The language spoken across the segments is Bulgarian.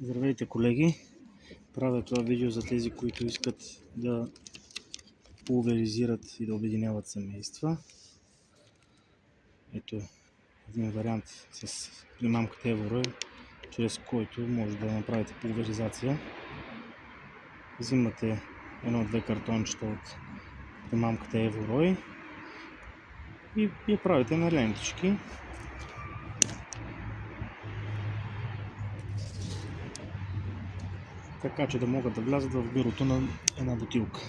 Здравейте, колеги! Правя това видео за тези, които искат да пулверизират и да обединяват семейства. Ето един вариант с примамката Evoroi, чрез който може да направите пулверизация. Взимате едно-две картончета от примамката Evoroi и я правите на лентички. Така че да могат да влязат в бюрото на една бутилка.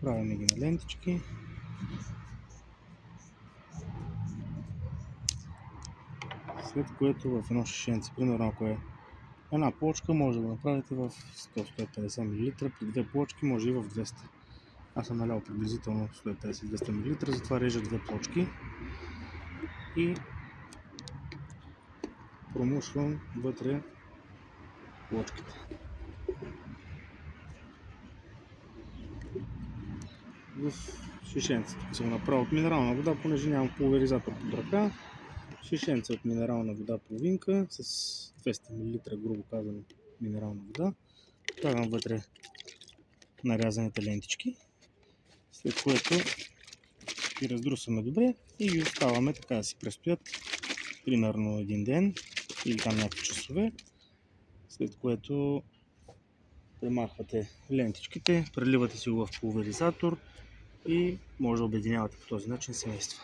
Правим ги на лентички. След което в едно шишенце, примерно ако е една плочка, може да го направите в 100-150 мл, при две плочки може и в 200. Аз съм налял приблизително 150-200 мл, затова режа две плочки и промушвам вътре плочките. В шишенцето съм го направил от минерална вода, понеже нямам пулверизатор под ръка. Шишенце от минерална вода половинка с 200 мл, грубо казано, минерална вода. Слагам вътре нарязаните лентички, след което ги раздрусваме добре и ги оставаме така да си престоят примерно един ден или там някакви часове, след което премахвате лентичките, преливате си го в пулверизатор и може да обединявате по този начин семейства.